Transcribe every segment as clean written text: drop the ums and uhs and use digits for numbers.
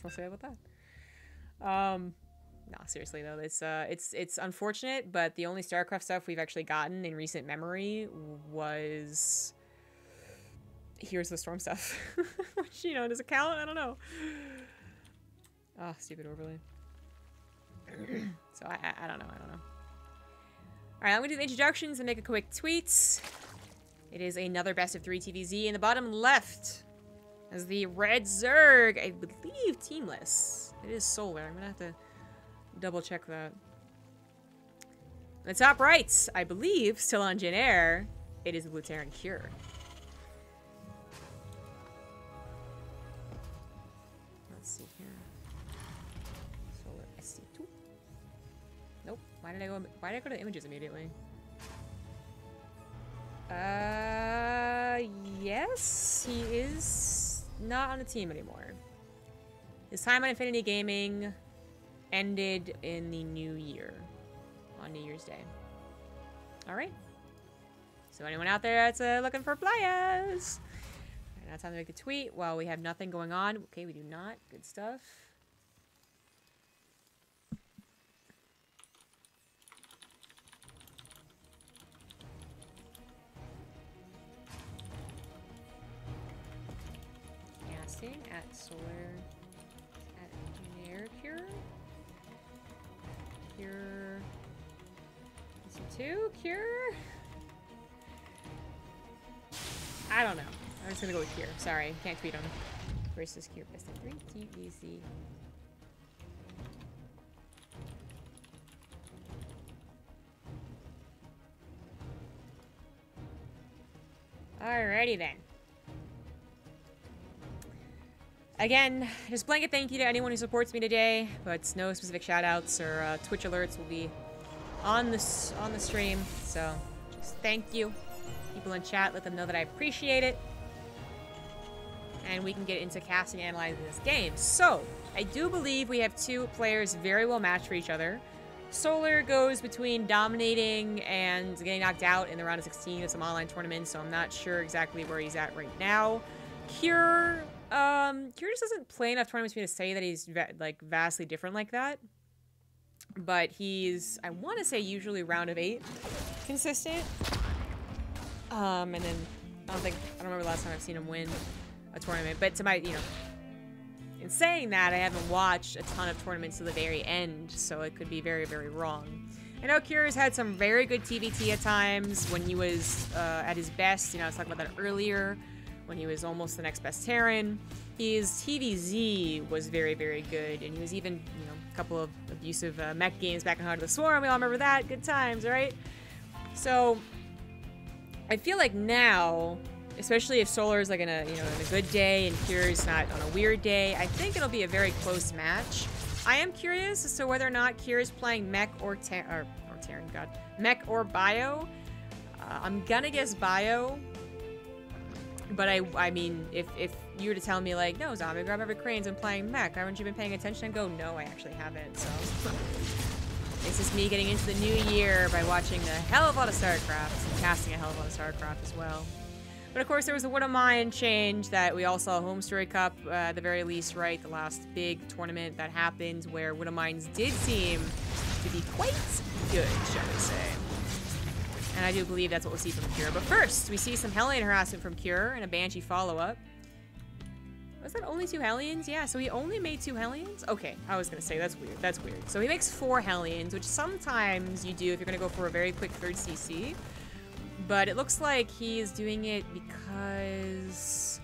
I'll say about that. No, seriously though, it's unfortunate, but the only StarCraft stuff we've actually gotten in recent memory was Here's the Storm stuff. Which, you know, does it count? I don't know. Oh, stupid overlay. So I don't know. Alright, I'm gonna do the introductions and make a quick tweet. It is another best of 3 TVZ in the bottom left. As the Red Zerg, I believe teamless. It is Solar. I'm gonna have to double check that. In the top right, I believe, still on Jin Air, it is the Blue Terran Cure. Let's see here. Solar SC2. Nope. Why did I go to images immediately? Yes, he is not on the team anymore. His time on Infinity Gaming ended in the new year, on New Year's Day. Alright. So anyone out there that's looking for players? Alright, now time to make the tweet while we have nothing going on. Okay, we do not. Good stuff. Casting at Solar at Engineer Cure. Cure. Two Cure? I don't know. I'm just gonna go with Cure. Sorry, can't tweet him. Versus Cure best of 3 TVZ. Alrighty then. Again, just blanket thank you to anyone who supports me today, but no specific shoutouts or Twitch alerts will be on the stream. So just thank you. People in chat, let them know that I appreciate it. And we can get into casting and analyzing this game. So, I do believe we have 2 players very well matched for each other. Solar goes between dominating and getting knocked out in the round of 16 of some online tournaments, so I'm not sure exactly where he's at right now. Cure just doesn't play enough tournaments for me to say that he's vastly different like that. But he's, I want to say, usually round of 8 consistent. And then I don't remember the last time I've seen him win a tournament. But to my, in saying that, I haven't watched a ton of tournaments to the very end, so it could be very, very wrong. I know Kira's had some very good TVT at times when he was at his best. I was talking about that earlier, when he was almost the next best Terran. His TVZ was very, very good, and he was even, a couple of abusive mech games back in Heart of the Swarm. We all remember that. Good times, right? So, I feel like now, especially if Solar is in a good day and Kira's not on a weird day, I think it'll be a very close match. I am curious as to whether or not Kira's playing mech or Terran, God. Mech or bio. I'm gonna guess bio. But I mean, if you were to tell me no, ZombieGrub every crane's been playing mech, haven't you been paying attention? I'd go, no, I actually haven't. So this is me getting into the new year by watching a hell of a lot of StarCraft and casting a hell of a lot of StarCraft as well. But of course, there was a Wood of Mine change that we all saw Home Story Cup at the very least, right? The last big tournament that happened where Wood of Mines did seem to be quite good, shall we say. And I do believe that's what we'll see from Cure. But first, we see some Hellion harassment from Cure and a Banshee follow-up. Was that only 2 Hellions? Yeah, so he only made 2 Hellions? Okay, I was gonna say, that's weird. That's weird. So he makes 4 Hellions, which sometimes you do if you're gonna go for a very quick 3rd CC. But it looks like he is doing it because...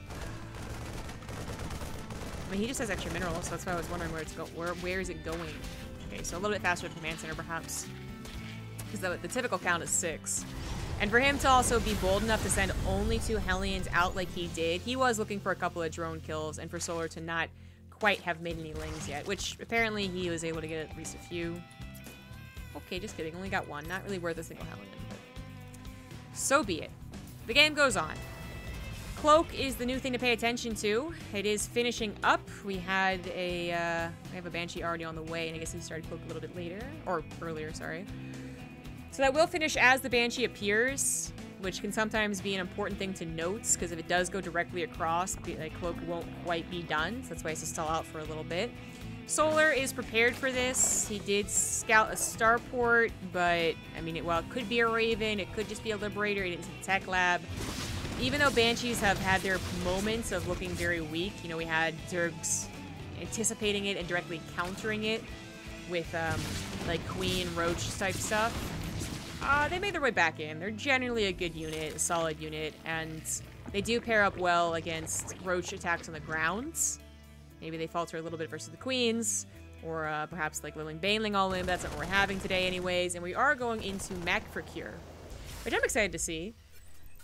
I mean, he just has extra minerals, so that's why I was wondering where it's where is it going? Okay, so a little bit faster with Command Center, perhaps. Because the typical count is 6. And for him to also be bold enough to send only 2 Hellions out like he did, he was looking for a couple of drone kills, and for Solar to not quite have made any lings yet, which apparently he was able to get at least a few. Okay, just kidding, only got 1. Not really worth a single Hellion, but so be it. The game goes on. Cloak is the new thing to pay attention to. It is finishing up. We have a Banshee already on the way, and I guess he started Cloak a little bit later, or earlier, sorry. So that will finish as the Banshee appears. which can sometimes be an important thing to note, because if it does go directly across, the cloak won't quite be done, so that's why it has to stall out for a little bit. Solar is prepared for this. He did scout a starport, but, I mean, well, it could be a Raven, it could just be a Liberator, he didn't see the tech lab. Even though Banshees have had their moments of looking very weak, you know, we had Zergs anticipating it and directly countering it with, like, Queen, Roach type stuff. They made their way back in. They're generally a good unit, a solid unit, and they do pair up well against Roach attacks on the grounds. Maybe they falter a little bit versus the Queens, or perhaps like Lilling Baneling all in, but that's not what we're having today anyways. And we are going into Mech for Cure, which I'm excited to see.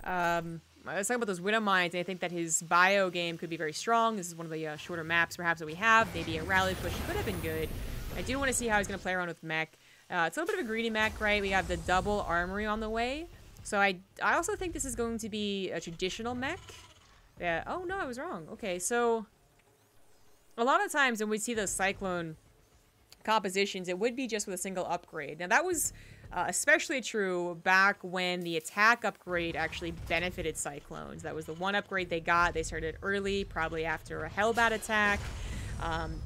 I was talking about those Widow Mines, and I think that his bio game could be very strong. This is one of the shorter maps perhaps that we have. Maybe a rally push could have been good. I do want to see how he's going to play around with Mech. It's a little bit of a greedy mech, right? We have the double armory on the way. So I also think this is going to be a traditional mech. Yeah. Oh, no, I was wrong. Okay, so a lot of times when we see those Cyclone compositions, it would be just with a single upgrade. Now, that was especially true back when the attack upgrade actually benefited Cyclones. That was the one upgrade they got. They started early, probably after a Hellbat attack.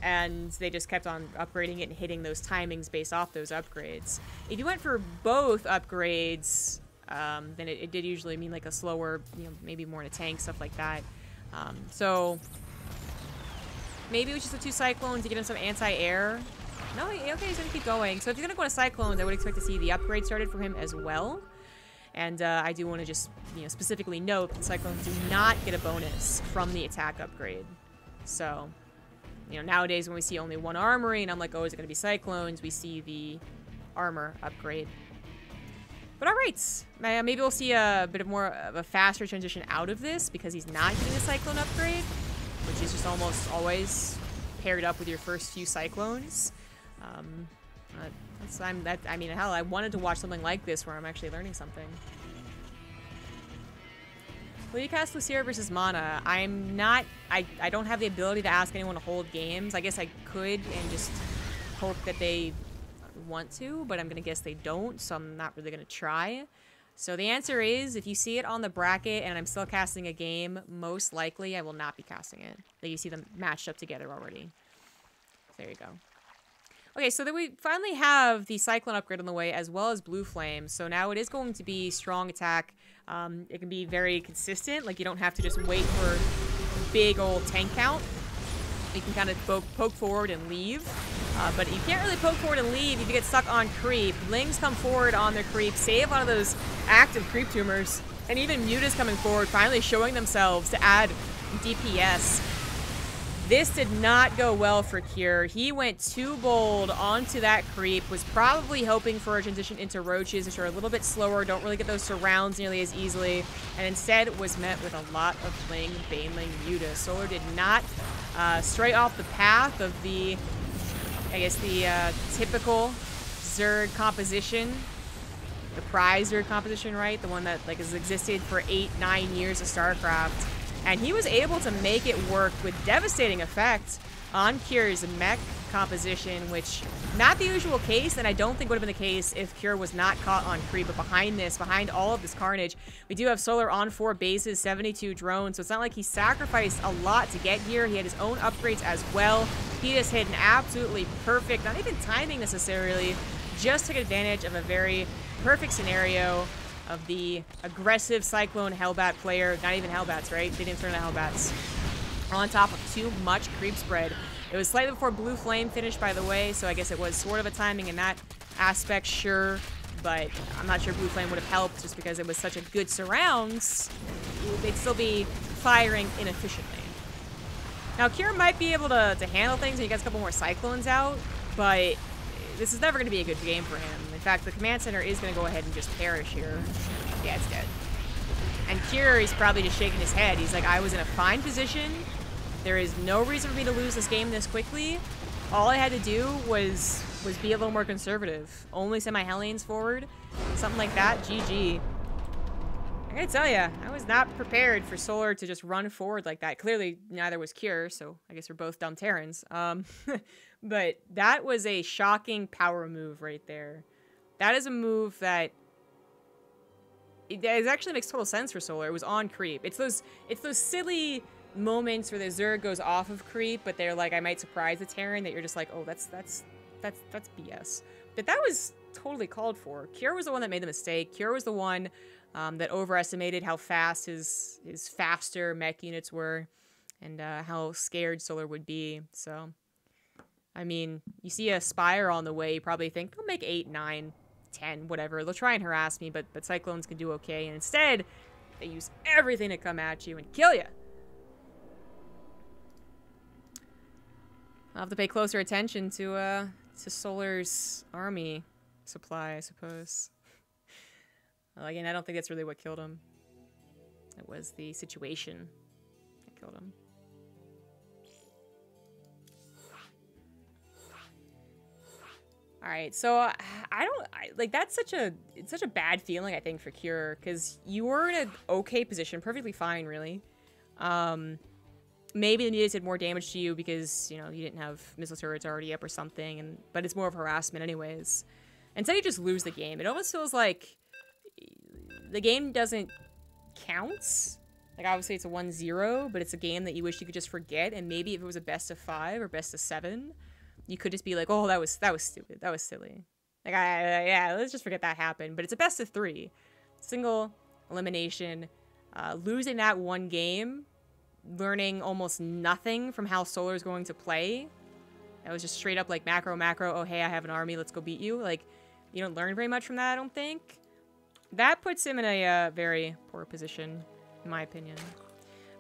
And they just kept on upgrading it and hitting those timings based off those upgrades. If you went for both upgrades, then it did usually mean like a slower, you know, maybe more in a tank, stuff like that. So maybe it was just the 2 Cyclones to get him some anti-air. No, okay, he's gonna keep going. So if you're gonna go to Cyclones, I would expect to see the upgrade started for him as well. And I do want to just, you know, specifically note that Cyclones do not get a bonus from the attack upgrade. So, you know, nowadays when we see only one armory and I'm like, oh, is it going to be Cyclones? We see the armor upgrade. But all right, maybe we'll see a bit more of a faster transition out of this because he's not getting a Cyclone upgrade, which is just almost always paired up with your first few Cyclones. I mean, hell, I wanted to watch something like this where I'm actually learning something. Will you cast Lucia versus Mana? I'm not... I don't have the ability to ask anyone to hold games. I guess I could and just hope that they want to, but I'm going to guess they don't, so I'm not really going to try. So the answer is, if you see it on the bracket and I'm still casting a game, most likely I will not be casting it. Like you see them matched up together already. There you go. Okay, so then we finally have the Cyclone upgrade on the way, as well as Blue Flame. So now it is going to be strong attack. It can be very consistent. Like, you don't have to just wait for big old tank count. You can kind of poke forward and leave. But you can't really poke forward and leave if you get stuck on creep. Lings come forward on their creep, save one of those active creep tumors. And even Muta's coming forward, finally showing themselves to add DPS. This did not go well for Cure. He went too bold onto that creep, was probably hoping for a transition into roaches, which are a little bit slower, don't really get those surrounds nearly as easily, and instead was met with a lot of Ling, Baneling, Muta. Solar did not stray off the path of the, I guess, the typical Zerg composition. The prize Zerg composition, right? The one that like has existed for 8-9 years of StarCraft. And he was able to make it work with devastating effect on Cure's mech composition, which not the usual case, and I don't think would have been the case if Cure was not caught on creep. But behind all of this carnage, we do have Solar on 4 bases, 72 drones, so it's not like he sacrificed a lot to get here. He had his own upgrades as well. He just hit an absolutely perfect, not even timing necessarily, just took advantage of a very perfect scenario of the aggressive Cyclone Hellbat player. Not even Hellbats, right? They didn't turn into Hellbats. On top of too much creep spread. It was slightly before Blue Flame finished, by the way, so I guess it was sort of a timing in that aspect, sure. But I'm not sure Blue Flame would have helped just because it was such a good surrounds. They'd still be firing inefficiently. Now, Cure might be able to handle things and he gets a couple more Cyclones out, but this is never going to be a good game for him. In fact, the command center is going to go ahead and just perish here. Yeah, it's dead. And Cure is probably just shaking his head. He's like, I was in a fine position. There is no reason for me to lose this game this quickly. All I had to do was be a little more conservative. Only send my Hellions forward. Something like that. GG. I gotta tell you, I was not prepared for Solar to just run forward like that. Clearly, neither was Cure, so I guess we're both dumb Terrans. But that was a shocking power move right there. That is a move that it actually makes total sense for Solar. It was on creep. It's those silly moments where the Zerg goes off of creep, but they're like, I might surprise the Terran, that you're just like, oh, that's BS. But that was totally called for. Cure was the one that made the mistake. Cure was the one that overestimated how fast his faster mech units were, and how scared Solar would be. So, I mean, you see a Spire on the way, you probably think, they'll make 8, 9, 10, whatever. They'll try and harass me, but Cyclones can do okay. And instead, they use everything to come at you and kill you. I'll have to pay closer attention to Solar's army supply, I suppose. Well, again, I don't think that's really what killed him. It was the situation that killed him. All right, so that's such a bad feeling, I think, for Cure, because you were in an okay position, perfectly fine, really. Maybe the mutants did more damage to you because, you know, you didn't have missile turrets already up or something, but it's more of harassment anyways. Instead, you just lose the game. It almost feels like the game doesn't count. Like, obviously, it's a 1-0, but it's a game that you wish you could just forget, and maybe if it was a best of 5 or best of 7, you could just be like, oh, that was stupid. That was silly. Like, yeah, let's just forget that happened. But it's a best of 3. Single elimination. Losing that one game, learning almost nothing from how Solar's going to play. That was just straight up like macro, oh, hey, I have an army, let's go beat you. Like, you don't learn very much from that, I don't think. That puts him in a very poor position, in my opinion.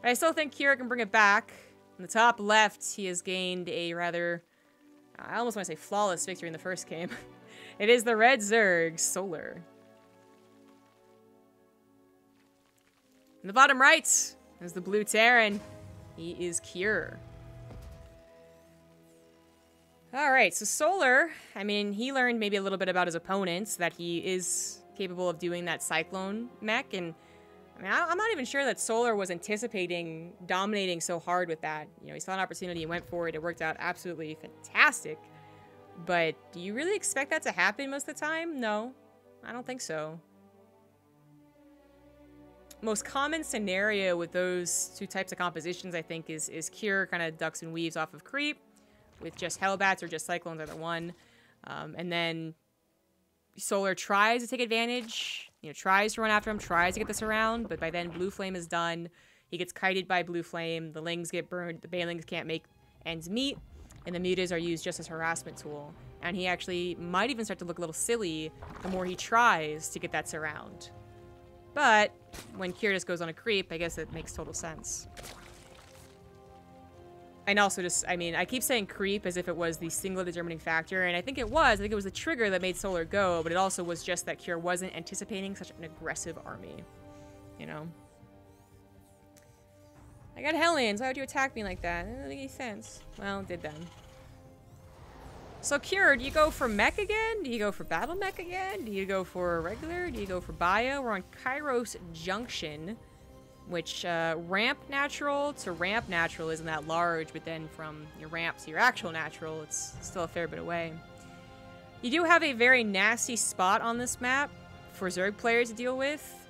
But I still think Kira can bring it back. In the top left, he has gained a rather, I almost want to say flawless victory in the first game. It is the Red Zerg, Solar. In the bottom right is the Blue Terran. He is Cure. Alright, so Solar, I mean, he learned maybe a little bit about his opponents, that he is capable of doing that Cyclone mech, and I mean, I'm not even sure that Solar was anticipating dominating so hard with that. You know, he saw an opportunity and went for it. It worked out absolutely fantastic. But do you really expect that to happen most of the time? No, I don't think so. Most common scenario with those two types of compositions, I think, is Cure kind of ducks and weaves off of creep with just Hellbats or just Cyclones, either one. And then Solar tries to take advantage, you know, tries to run after him, tries to get this around, but by then Blue Flame is done. He gets kited by Blue Flame, the Lings get burned, the Banelings can't make ends meet, and the Mutas are used just as harassment tool. And he actually might even start to look a little silly the more he tries to get that surround. But when Cure just goes on a creep, I guess it makes total sense. And also just, I mean, I keep saying creep as if it was the single determining factor, and I think it was. I think it was the trigger that made Solar go, but it also was just that Cure wasn't anticipating such an aggressive army, you know? I got Hellions, why would you attack me like that? It doesn't make any sense. Well, it did then. So Cure, do you go for mech again? Do you go for battle mech again? Do you go for regular? Do you go for bio? We're on Kairos Junction, which ramp natural to ramp natural isn't that large, but then from your ramp to your actual natural, it's still a fair bit away. You do have a very nasty spot on this map for Zerg players to deal with.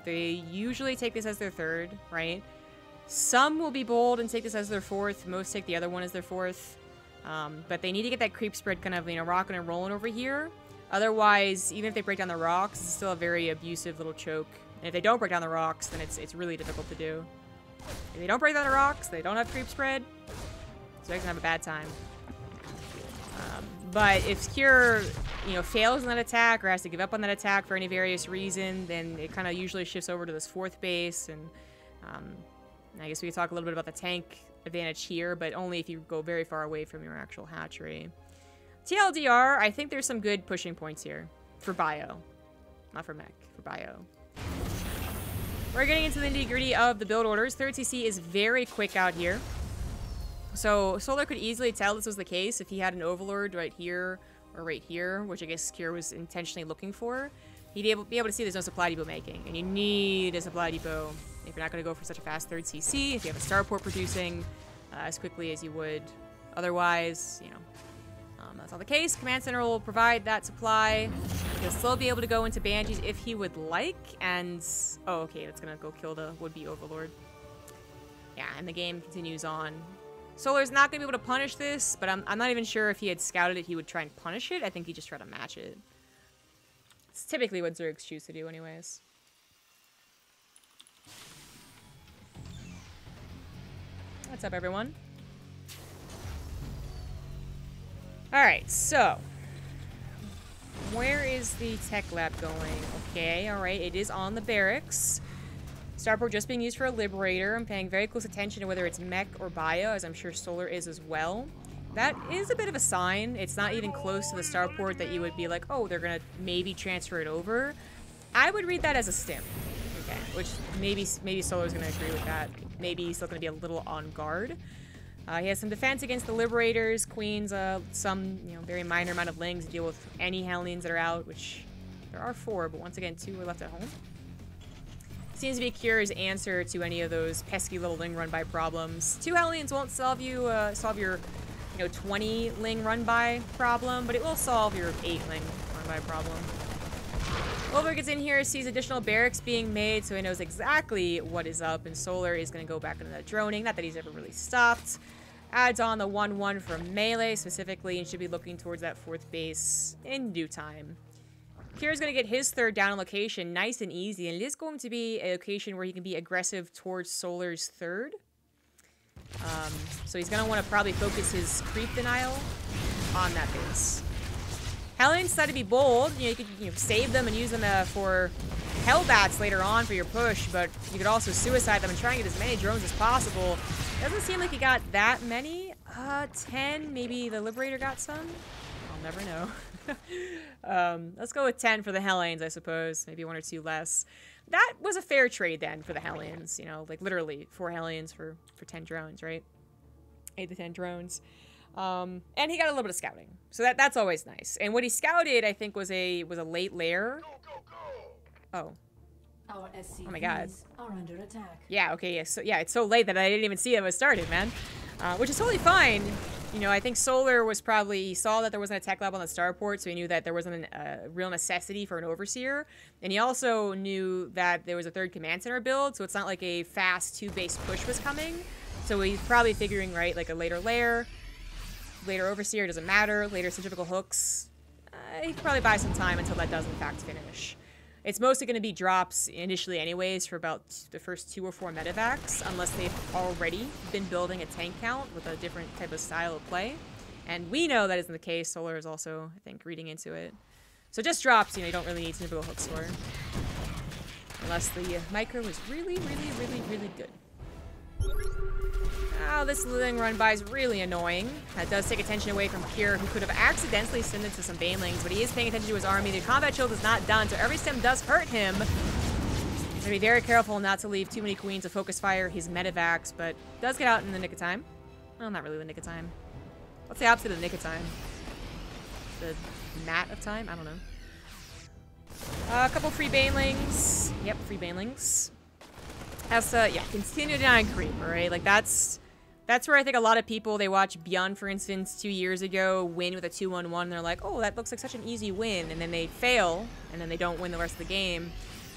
They usually take this as their third, right? Some will be bold and take this as their fourth. Most take the other one as their fourth. But they need to get that creep spread kind of, you know, rocking and rolling over here. Otherwise, even if they break down the rocks, it's still a very abusive little choke. And if they don't break down the rocks, then it's really difficult to do. If they don't break down the rocks, they don't have creep spread, so they're gonna have a bad time. But if Cure, you know, fails on that attack or has to give up on that attack for any various reason, then it kind of usually shifts over to this fourth base. And I guess we could talk a little bit about the tank advantage here, but only if you go very far away from your actual hatchery. TLDR, I think there's some good pushing points here for bio, not for mech, for bio. We're getting into the nitty-gritty of the build orders. 3rd CC is very quick out here. So Solar could easily tell this was the case if he had an Overlord right here or right here, which I guess Cure was intentionally looking for. He'd be able to see there's no supply depot making, and you need a supply depot if you're not going to go for such a fast 3rd CC, if you have a starport producing as quickly as you would otherwise, you know. That's not the case. Command Center will provide that supply. He'll still be able to go into Banshees if he would like, and... Oh, okay, that's gonna go kill the would-be Overlord. Yeah, and the game continues on. Solar's not gonna be able to punish this, but I'm not even sure if he had scouted it, he would try and punish it. I think he just tried to match it. It's typically what Zergs choose to do anyways. What's up, everyone? Alright, so... Where is the tech lab going? Okay, alright, it is on the barracks. Starport just being used for a Liberator. I'm paying very close attention to whether it's mech or bio, as I'm sure Solar is as well. That is a bit of a sign. It's not even close to the starport that you would be like, oh, they're gonna maybe transfer it over. I would read that as a stim. Okay, which maybe Solar's gonna agree with that. Maybe he's still gonna be a little on guard. He has some defense against the Liberators, Queens, some, very minor amount of Lings to deal with any Hellions that are out, which there are 4, but once again, 2 are left at home. Seems to be Cure's answer to any of those pesky little Ling run-by problems. 2 Hellions won't solve your 20 Ling run-by problem, but it will solve your 8 Ling run-by problem. Wolver gets in here, sees additional barracks being made, so he knows exactly what is up, and Solar is going to go back into that droning. Not that he's ever really stopped. Adds on the 1-1 from melee specifically, and should be looking towards that 4th base in due time. Kira's going to get his 3rd down location nice and easy, and it is going to be a location where he can be aggressive towards Solar's 3rd. So he's going to want to probably focus his creep denial on that base. Hellions decide to be bold. You could save them and use them for Hellbats later on for your push, but you could also suicide them and try and get as many drones as possible. Doesn't seem like he got that many. 10, maybe the Liberator got some? I'll never know. Let's go with 10 for the Hellions, I suppose. Maybe 1 or 2 less. That was a fair trade then for the Hellions, like literally 4 Hellions for 10 drones, right? 8 to 10 drones. And he got a little bit of scouting. So that's always nice. And what he scouted, I think, was a late lair. Oh. Our SCVs oh my god. Are under attack. Yeah, okay, yeah, it's so late that I didn't even see it was started, man. Which is totally fine. I think Solar was probably, he saw that there wasn't a tech lab on the starport, so he knew that there wasn't a real necessity for an Overseer. And he also knew that there was a 3rd command center build, so it's not like a fast 2-base push was coming. So he's probably figuring, right, like a later lair. Later Overseer, doesn't matter. Later centrifugal hooks. He could probably buy some time until that does in fact finish. It's mostly going to be drops initially anyways for about the first 2 or 4 medevacs, unless they've already been building a tank count with a different type of style of play. And we know that isn't the case. Solar is also, I think, reading into it. So just drops, you don't really need centrifugal hooks for. Unless the micro is really, really, really, really good. Oh, this Ling run-by is really annoying. That does take attention away from Cure, who could have accidentally stemmed into some Banelings, but he is paying attention to his army. The combat shield is not done, so every stem does hurt him. He's gonna be very careful not to leave too many Queens to focus fire his medevacs, but does get out in the nick of time. Well, not really the nick of time. What's the opposite of the nick of time? The mat of time? I don't know. A couple free Banelings. Yep, free Banelings. Has to, yeah, continue down creep, alright? Like, that's where I think a lot of people, they watch Beyond, for instance, 2 years ago, win with a 2-1-1, and they're like, oh, that looks like such an easy win, and then they fail, and then they don't win the rest of the game.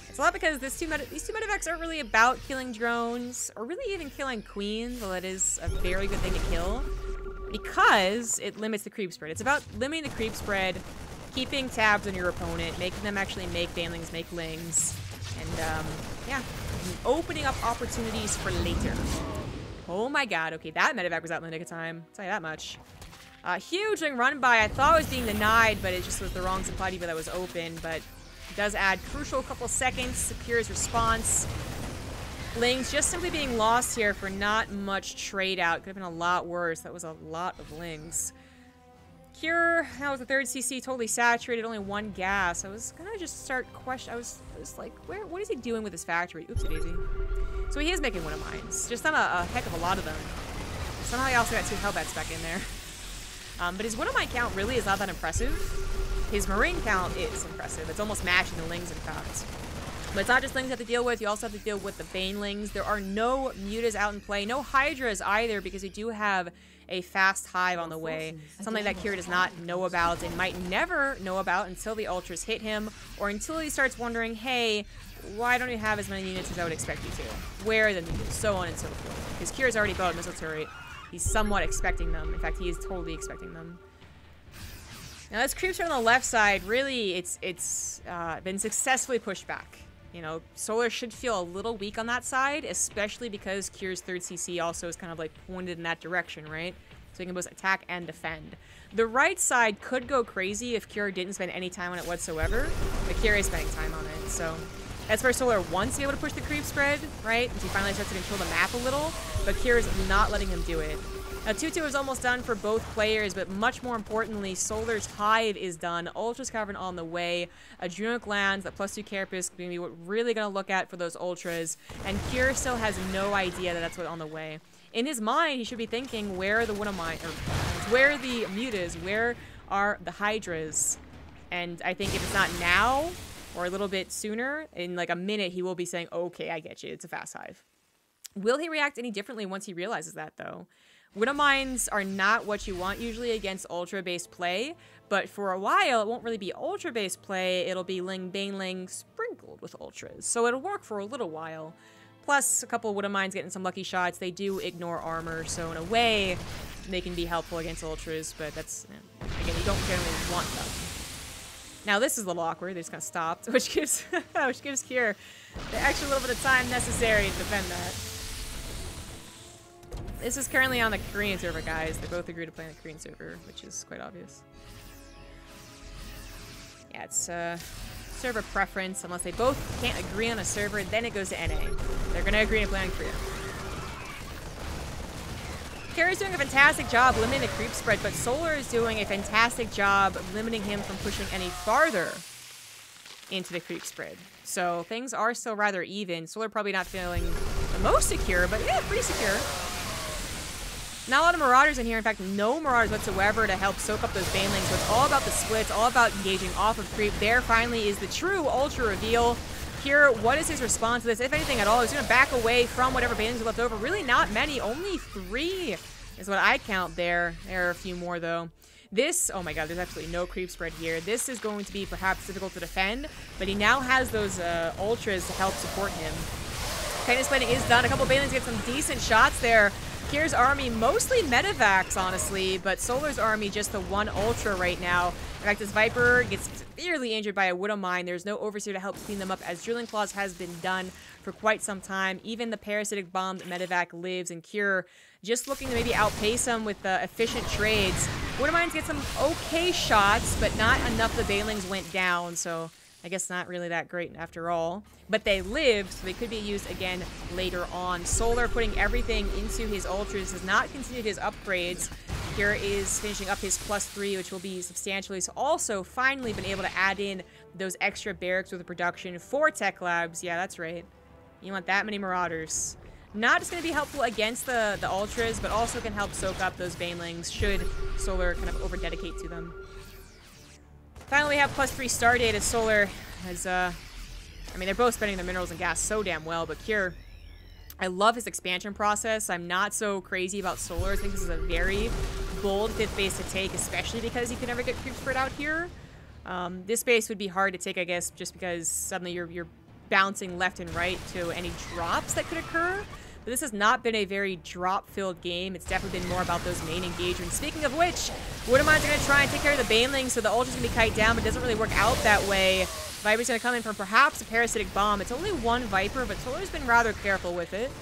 It's a lot because these two medevacs aren't really about killing drones, or really even killing Queens, although that is a very good thing to kill, because it limits the creep spread. It's about limiting the creep spread, keeping tabs on your opponent, making them actually make Banelings, make Lings, and, yeah, opening up opportunities for later. Oh my god, okay, that medevac was out in the nick of time. I'll tell you that much. Huge Ling run by. I thought it was being denied, but it just was the wrong supply depot that was open, but it does add crucial couple seconds to Cure's response. Lings just simply being lost here for not much trade out. Could have been a lot worse. That was a lot of Lings. Cure, that was the 3rd CC, totally saturated, only 1 gas. I was gonna just start questioning. I was like, what is he doing with his factory? Oopsie daisy. So he is making one of mines. Just not a heck of a lot of them. Somehow he also got 2 Hellbats back in there. But his one of mine count really is not that impressive. His Marine count is impressive. It's almost matching the Lings, in fact. But it's not just Lings you have to deal with. You also have to deal with the Banelings. There are no Mutas out in play. No Hydras either, because you do have a fast hive on the way. Something that Kira does not know about and might never know about until the ultras hit him, or until he starts wondering, hey, why don't you have as many units as I would expect you to? Where are the units? So on and so forth. Because Kira's already built a missile turret. He's somewhat expecting them. In fact, he is totally expecting them. Now this creep turret on the left side, really, it's been successfully pushed back. You know, Solar should feel a little weak on that side, especially because Kira's 3rd CC also is kind of like pointed in that direction, right? So he can both attack and defend. The right side could go crazy if Kira didn't spend any time on it whatsoever, but Kira is spending time on it, so that's where Solar wants to be able to push the creep spread, right? As he finally starts to control the map a little, but Kira's not letting him do it. Now, 2-2 is almost done for both players, but much more importantly, Solar's Hive is done. Ultra's Cavern on the way. Adrenal Glands, that +2 Carapace is going to be what we're really going to look at for those Ultras. And Kira still has no idea that that's what's on the way. In his mind, he should be thinking, where are the Winamine, or where are the Mutas? Where are the Hydras? And I think if it's not now, or a little bit sooner, in like a minute, he will be saying, okay, I get you, it's a fast Hive. Will he react any differently once he realizes that, though? Winamines are not what you want usually against Ultra-based play, but for a while, it won't really be Ultra-based play, it'll be Ling Baneling sprinkled with Ultras, so it'll work for a little while. Plus, a couple of Winamines getting some lucky shots, they do ignore armor, so in a way, they can be helpful against Ultras, but that's, again, you don't generally want them. Now this is a little awkward, they just kind of stopped, which gives Kier the extra little bit of time necessary to defend that. This is currently on the Korean server, guys. They both agree to play on the Korean server, which is quite obvious. Yeah, it's server preference. Unless they both can't agree on a server, then it goes to NA. They're going to agree to play on Korea. Kira's doing a fantastic job limiting the creep spread, but Solar is doing a fantastic job limiting him from pushing any farther into the creep spread. So things are still rather even. Solar probably not feeling the most secure, but yeah, pretty secure. Not a lot of Marauders in here. In fact, no Marauders whatsoever to help soak up those Banelings. So it's all about the splits, all about engaging off of creep. There finally is the true Ultra reveal. Here, what is his response to this? If anything at all, he's going to back away from whatever Banelings are left over. Really not many. Only 3 is what I count there. There are a few more, though. This, oh my god, there's absolutely no creep spread here. This is going to be perhaps difficult to defend, but he now has those Ultras to help support him. Kindness Plating is done. A couple of Banelings get some decent shots there. Kira's army mostly medevacs, honestly, but Solar's army just the 1 Ultra right now. In fact, this Viper gets severely injured by a Widowmine. There's no Overseer to help clean them up, as Drilling Claws has been done for quite some time. Even the Parasitic Bomb medevac lives, and Kira just looking to maybe outpace them with efficient trades. Widowmines get some okay shots, but not enough the Banelings went down, so I guess not really that great after all. But they lived, so they could be used again later on. Solar putting everything into his Ultras, has not continued his upgrades. Kira is finishing up his +3, which will be substantially. He's also finally been able to add in those extra barracks with the production for Tech Labs. Yeah, that's right. You want that many Marauders. Not just going to be helpful against the Ultras, but also can help soak up those Banelings should Solar kind of over-dedicate to them. Finally, we have +3 star data. Solar has, I mean, they're both spending their minerals and gas so damn well, but Kira, I love his expansion process. I'm not so crazy about Solar. I think this is a very bold 5th base to take, especially because you can never get creep spread out here. This base would be hard to take, I guess, just because suddenly you're bouncing left and right to any drops that could occur. But this has not been a very drop-filled game. It's definitely been more about those main engagements. Speaking of which, Widowmines are going to try and take care of the Banelings, so the Ultra's going to be kite down, but it doesn't really work out that way. Viper's going to come in for perhaps a Parasitic Bomb. It's only 1 Viper, but Solar's been rather careful with it.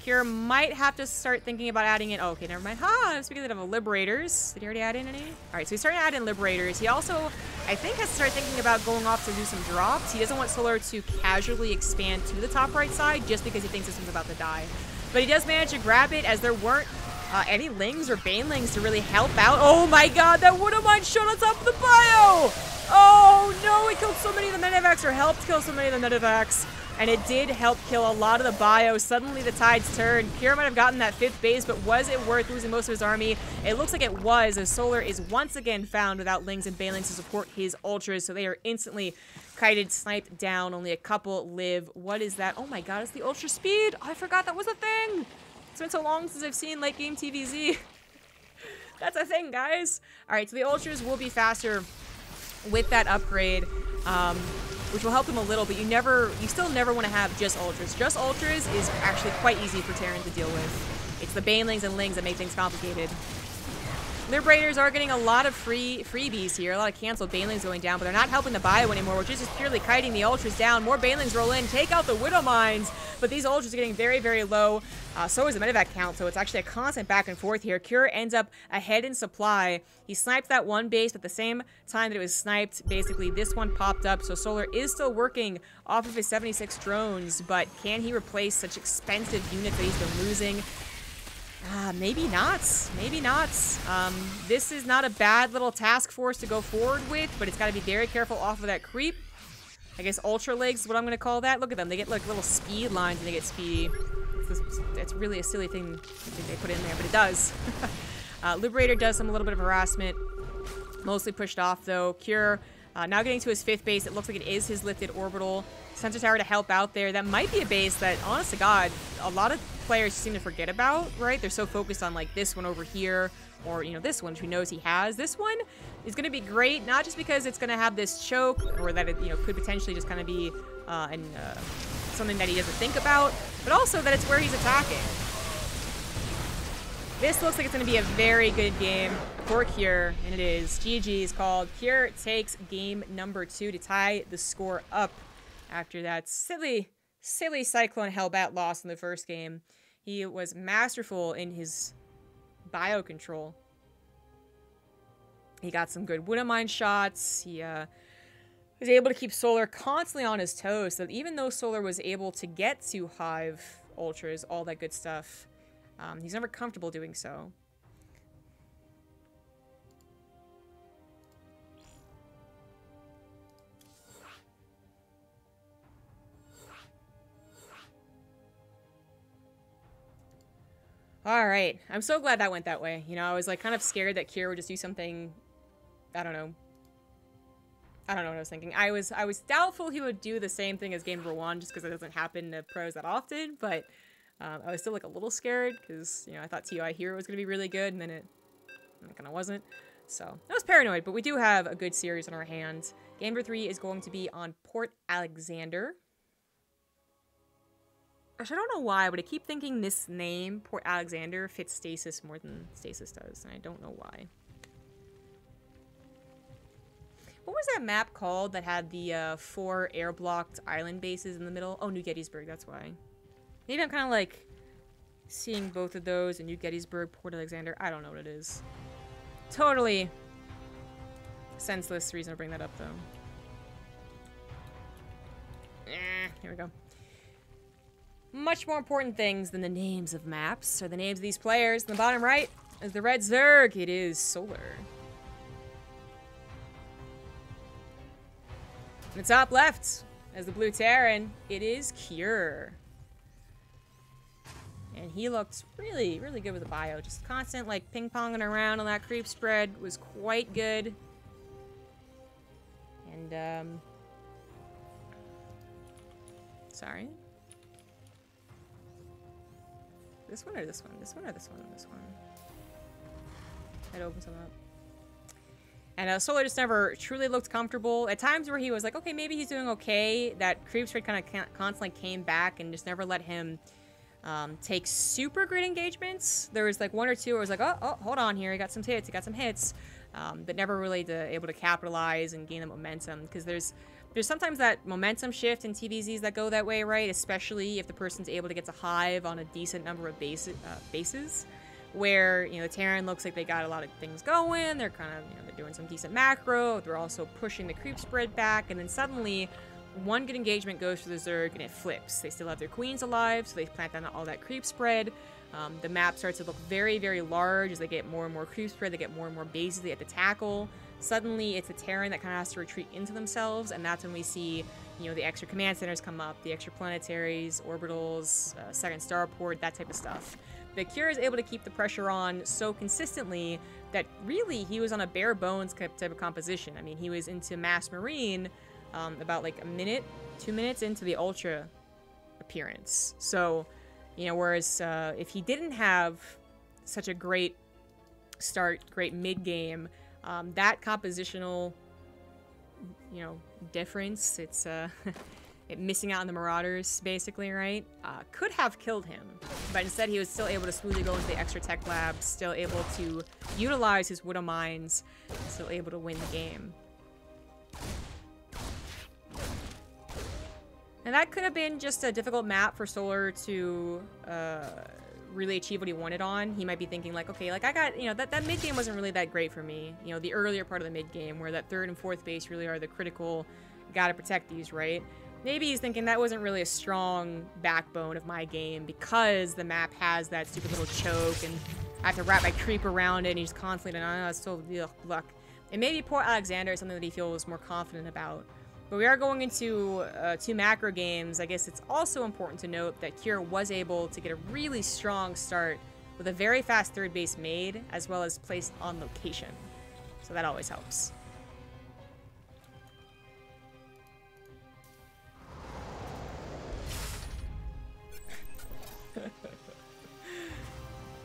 Kira might have to start thinking about adding in... Oh, okay, never mind. Speaking of Liberators. Did he already add in any? Alright, so he's starting to add in Liberators. He also, I think, has to start thinking about going off to do some drops. He doesn't want Solar to casually expand to the top right side just because he thinks this one's about to die. But he does manage to grab it, as there weren't any Lings or Banelings to really help out. Oh my god, that Widowmine shot on top of the bio! Oh no, he killed so many of the medevacs, or helped kill so many of the medevacs. And it did help kill a lot of the bio. Suddenly the tides turned. Kira might have gotten that 5th base, but was it worth losing most of his army? It looks like it was, as Solar is once again found without Lings and Banelings to support his ultras, so they are instantly kited, sniped down. Only a couple live. What is that? Oh my god, it's the ultra speed! I forgot that was a thing! It's been so long since I've seen late game TVZ. That's a thing, guys! Alright, so the ultras will be faster with that upgrade. Which will help him a little, but you still never want to have just ultras. Just ultras is actually quite easy for Terran to deal with. It's the Banelings and Lings that make things complicated. Liberators are getting a lot of freebies here, a lot of canceled Banelings going down, but they're not helping the bio anymore, which is just purely kiting the ultras down. More Banelings roll in, take out the Widow Mines, but these ultras are getting very, very low. So is the medevac count, so it's actually a constant back and forth here. Cure ends up ahead in supply. He sniped that one base, but at the same time that it was sniped, basically this one popped up. So Solar is still working off of his 76 drones, but can he replace such expensive units that he's been losing? Maybe not. Maybe not. This is not a bad little task force to go forward with, but it's got to be very careful off of that creep. I guess Ultra Legs is what I'm going to call that. Look at them. They get like little speed lines and they get speedy. It's really a silly thing that they put in there, but it does. Liberator does a little bit of harassment. Mostly pushed off, though. Cure, now getting to his 5th base. It looks like it is his lifted orbital. Sensor tower to help out there. That might be a base that, honest to God, a lot of players seem to forget about, right? They're so focused on, like, this one over here, or, you know, this one, which he knows he has. This one is going to be great, not just because it's going to have this choke, or that it, you know, could potentially just kind of be something that he doesn't think about, but also that it's where he's attacking. This looks like it's going to be a very good game for Cure, and it is. GG is called. Cure takes game number 2 to tie the score up after that silly Cyclone Hellbat loss in the first game. He was masterful in his bio control. He got some good Widow Mine shots. He was able to keep Solar constantly on his toes, so that even though Solar was able to get to Hive Ultras, all that good stuff, he's never comfortable doing so. Alright, I'm so glad that went that way. You know, I was like kind of scared that Kira would just do something, I don't know what I was thinking. I was doubtful he would do the same thing as game number 1, just because it doesn't happen to pros that often, but I was still like a little scared, because, you know, I thought TOI Hero was going to be really good, and then it kind of wasn't. So, I was paranoid, but we do have a good series on our hands. Game number 3 is going to be on Port Alexander. Actually, I don't know why, but I keep thinking this name, Port Alexander, fits Stasis more than Stasis does, and I don't know why. What was that map called that had the 4 air-blocked island bases in the middle? Oh, New Gettysburg, that's why. Maybe I'm kind of like seeing both of those in New Gettysburg, Port Alexander. I don't know what it is. Totally senseless reason to bring that up, though. Here we go. Much more important things than the names of maps are the names of these players. In the bottom right is the red Zerg. It is Solar. In the top left as the blue Terran, it is Cure. And he looked really, really good with the bio. Just constant, like, ping-ponging around on that creep spread was quite good. And, sorry. This one or this one? This one or this one? This one. That opens them up. And Solar just never truly looked comfortable. At times where he was like, okay, maybe he's doing okay, that creep spread kind of constantly came back and just never let him take super great engagements. There was like 1 or 2 where it was like, oh, hold on here, he got some hits, but never really able to capitalize and gain the momentum, because there's sometimes that momentum shift in TVZs that go that way, right? Especially if the person's able to get to Hive on a decent number of bases, where, you know, the Terran looks like they got a lot of things going, they're kind of, you know, they're doing some decent macro, they're also pushing the creep spread back, and then suddenly one good engagement goes for the Zerg and it flips. They still have their queens alive, so they plant down all that creep spread. The map starts to look very, very large as they get more and more creep spread, they get more and more bases they have to tackle. Suddenly, it's a Terran that kind of has to retreat into themselves, and that's when we see you know, the extra command centers come up, the extra planetaries, orbitals, second starport, that type of stuff. But Kira is able to keep the pressure on so consistently that really he was on a bare bones type of composition. I mean, he was into Mass Marine about like a minute, 2 minutes into the Ultra appearance. So, you know, whereas if he didn't have such a great start, great mid-game, that compositional, you know, difference, it's it missing out on the Marauders, basically, right? Could have killed him, but instead he was still able to smoothly go into the extra tech labs, still able to utilize his Widow Mines, still able to win the game. And that could have been just a difficult map for Solar to really achieve what he wanted on. He might be thinking like, okay, like I got, you know, that mid game wasn't really that great for me. You know, the earlier part of the mid game where that 3rd and 4th base really are the critical, gotta protect these, right? Maybe he's thinking that wasn't really a strong backbone of my game because the map has that stupid little choke and I have to wrap my creep around it and he's constantly, oh, it's so luck. And maybe Port Alexander is something that he feels more confident about. But we are going into 2 macro games. I guess it's also important to note that Kira was able to get a really strong start with a very fast 3rd base made, as well as placed on location. So that always helps.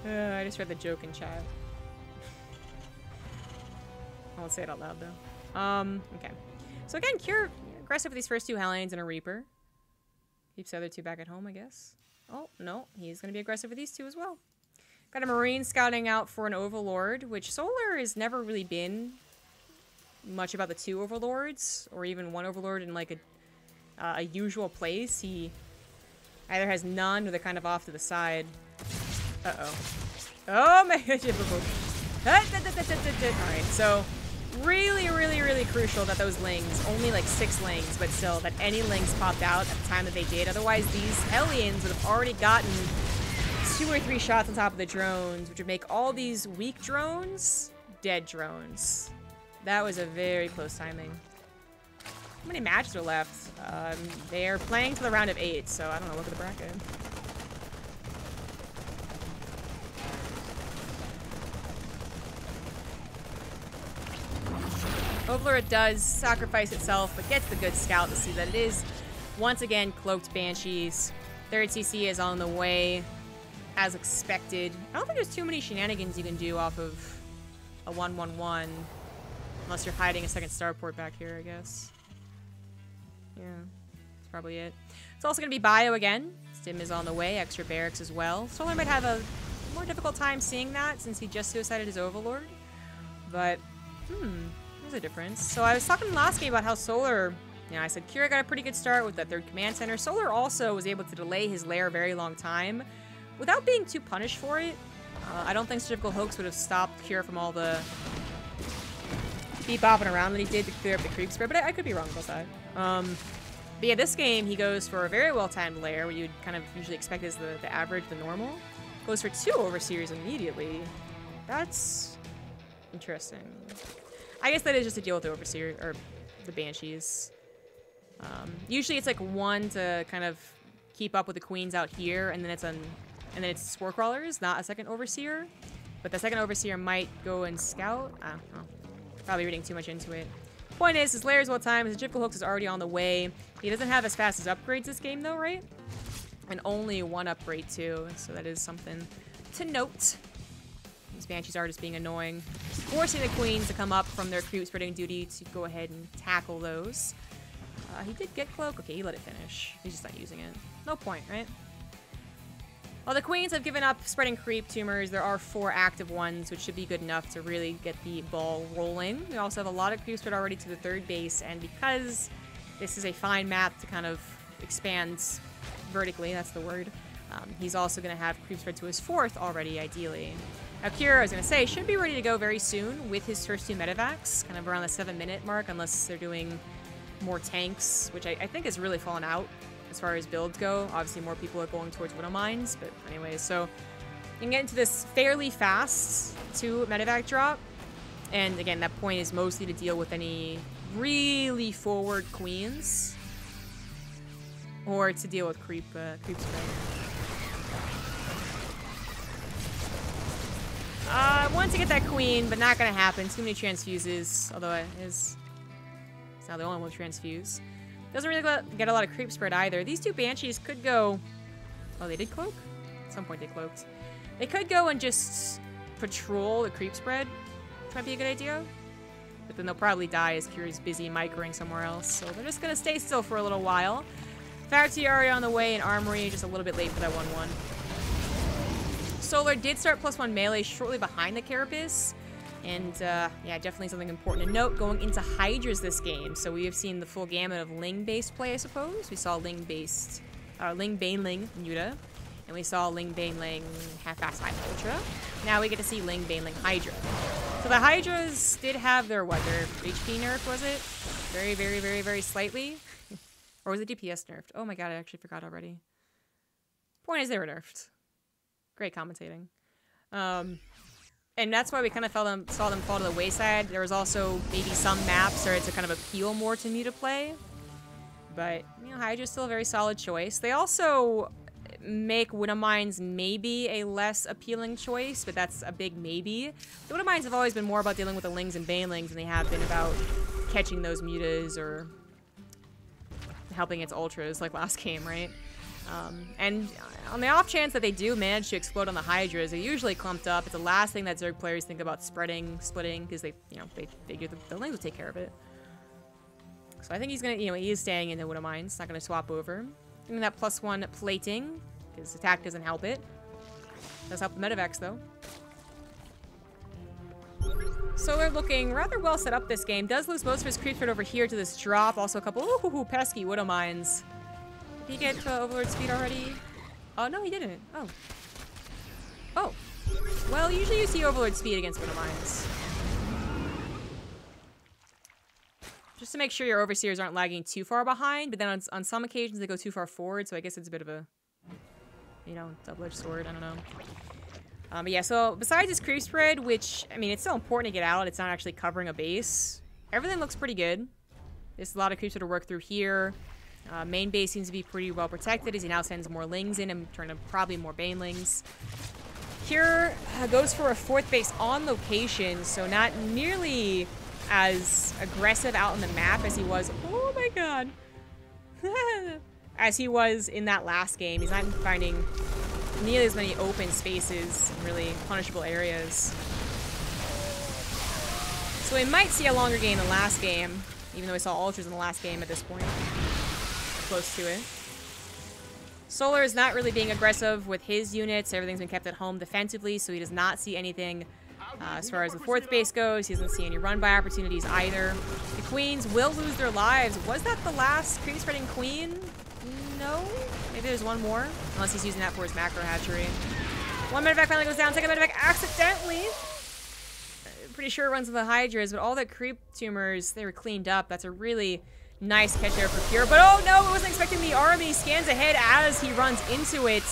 I just read the joke in chat. I won't say it out loud though. Okay. So again, Kira aggressive with these first 2 Hellions and a Reaper. Keeps the other 2 back at home, I guess. Oh, no. He's going to be aggressive with these 2 as well. Got a Marine scouting out for an Overlord, which Solar has never really been much about the 2 Overlords, or even 1 Overlord in like a usual place. He either has none or they're kind of off to the side. Uh-oh. Oh my gosh. Alright, so really crucial that those Lings, only like 6 Lings, but still, that any Lings popped out at the time that they did. Otherwise, these Hellions would have already gotten 2 or 3 shots on top of the drones, which would make all these weak drones dead drones. That was a very close timing. How many matches are left? They're playing to the round of 8, so I don't know, look at the bracket. Overlord does sacrifice itself, but gets the good scout to see that it is, once again, cloaked Banshees. 3rd CC is on the way, as expected. I don't think there's too many shenanigans you can do off of a 1-1-1, unless you're hiding a second starport back here, I guess. Yeah, that's probably it. It's also going to be Bio again. Stim is on the way, extra barracks as well. Solar might have a more difficult time seeing that since he just suicided his Overlord. But, there's a difference. So I was talking last game about how Solar, you know, I said Kira got a pretty good start with that 3rd command center. Solar also was able to delay his lair a very long time without being too punished for it. I don't think Cervical Hoax would have stopped Kira from all the beep-bopping around that he did to clear up the creep spread, but I could be wrong about that. But yeah, this game, he goes for a very well-timed lair, where you'd kind of usually expect as the average, the normal. Goes for 2 Overseers immediately. That's interesting. I guess that is just to deal with the Overseer, or the Banshees. Usually it's like 1 to kind of keep up with the Queens out here, and then it's Spore Crawlers, not a second Overseer. But the second Overseer might go and scout. I don't know. Probably reading too much into it. Point is, his lair is well timed. His Gyptical Hooks is already on the way. He doesn't have as fast as upgrades this game, though, right? And only 1 upgrade, too. So that is something to note. These Banshees are just being annoying. Forcing the Queens to come up from their creep spreading duty to go ahead and tackle those. He did get Cloak. Okay, he let it finish. He's just not using it. No point, right? While the Queens have given up spreading creep tumors, there are 4 active ones, which should be good enough to really get the ball rolling. We also have a lot of creep spread already to the 3rd base, and because this is a fine map to kind of expand vertically, that's the word, he's also going to have creep spread to his 4th already, ideally. Now, Kira, I was going to say, should be ready to go very soon with his first 2 medevacs, kind of around the 7-minute mark, unless they're doing more tanks, which I think has really fallen out as far as builds go. Obviously, more people are going towards Widow Mines, but anyways, so you can get into this fairly fast 2 medevac drop, and again, that point is mostly to deal with any really forward Queens. or to deal with creep spray. I want to get that queen, but not gonna happen. Too many transfuses, although it's not the only one to transfuse. Doesn't really get a lot of creep spread either. These two banshees could go... Oh, they did cloak? At some point they cloaked. They could go and just patrol the creep spread. Which might be a good idea. But then they'll probably die as Kira's busy microing somewhere else. So they're just gonna stay still for a little while. Fartiari on the way, and Armory just a little bit late for that 1-1. Solar did start +1 melee shortly behind the Carapace. And, yeah, definitely something important to note going into Hydras this game. So we have seen the full gamut of Ling-based play, I suppose. We saw Ling-based, Ling Baneling Yuta. And we saw Ling Baneling half-ass High Ultra. Now we get to see Ling Baneling Hydra. So the Hydras did have their, what, their HP nerf, was it? Very, very, very, very slightly. Or was it DPS nerfed? Oh my god, I actually forgot already. Point is, they were nerfed. Great commentating. And that's why we kind of saw them fall to the wayside. There was also maybe some maps started to kind of appeal more to Muta play. But, you know, Hydra's still a very solid choice. They also make Widowmines maybe a less appealing choice, but that's a big maybe. The Widowmines have always been more about dealing with the Lings and Banelings than they have been about catching those Mutas or helping its Ultras like last game, right? And on the off chance that they do manage to explode on the Hydras, they're usually clumped up. It's the last thing that Zerg players think about splitting, because they, you know, they figure the Lings will take care of it. So I think he's gonna, you know, he is staying in the Widowmines, not gonna swap over. Giving that +1 plating, because attack doesn't help it. Does help the Medivacs though. So they're looking rather well set up this game. Does lose most of his creep spread over here to this drop. Also a couple pesky Widowmines. Did he get Overlord speed already? Oh, no, he didn't. Oh. Oh. Well, usually you see Overlord speed against Widowmines. Just to make sure your Overseers aren't lagging too far behind, but then on some occasions they go too far forward, so I guess it's a bit of a, you know, double-edged sword, I don't know. But yeah, so besides this creep spread, which, I mean, it's still important to get out, it's not actually covering a base, everything looks pretty good. There's a lot of creeps to work through here. Main base seems to be pretty well protected as he now sends more Lings in and turning probably more Banelings. Here goes for a 4th base on location, so not nearly as aggressive out on the map as he was. Oh my god. As he was in that last game. He's not finding nearly as many open spaces and really punishable areas. So we might see a longer game than last game, even though we saw Ultras in the last game at this point. Close to it. Solar is not really being aggressive with his units. Everything's been kept at home defensively, so he does not see anything as far as the 4th base goes. He doesn't see any run-by opportunities either. The Queens will lose their lives. Was that the last creep-spreading Queen? No? Maybe there's one more? Unless he's using that for his macro hatchery. One Medivac finally goes down. Second Medivac accidentally. Pretty sure it runs with the Hydras, but all the creep tumors, they were cleaned up. That's a really nice catch there for Pure. But oh no, I wasn't expecting the army. Scans ahead as he runs into it.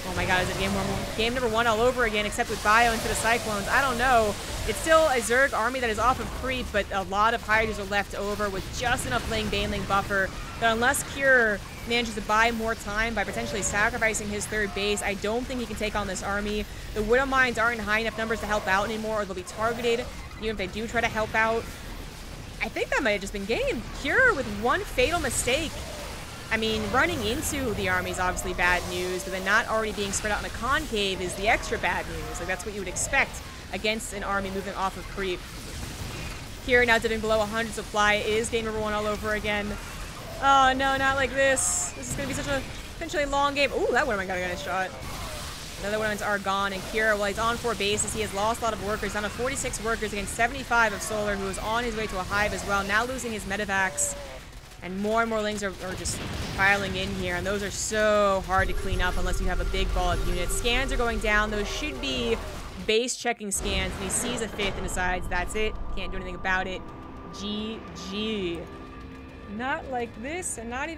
Oh my god, is it game number 1 all over again, except with Bio into the Cyclones? I don't know. It's still a Zerg army that is off of creep, but a lot of Hydras are left over with just enough Baneling buffer that unless Cure manages to buy more time by potentially sacrificing his 3rd base, I don't think he can take on this army. The Widowmines aren't in high enough numbers to help out anymore, or they'll be targeted, even if they do try to help out. I think that might have just been game. Cure with one fatal mistake. I mean, running into the army is obviously bad news, but then not already being spread out in the concave is the extra bad news. Like, that's what you would expect against an army moving off of creep. Cure now dipping below 100 supply is game number 1 all over again. Oh no, not like this. This is going to be such a potentially long game. Ooh, that one I gotta get a shot. The other ones are gone, and Kira, while he's on 4 bases, he has lost a lot of workers, down to 46 workers against 75 of Solar, who is on his way to a hive as well, now losing his Medivacs. And more Lings are just piling in here, and those are so hard to clean up unless you have a big ball of units. Scans are going down. Those should be base checking scans, and he sees a 5th and decides that's it. Can't do anything about it. GG. Not like this, and not even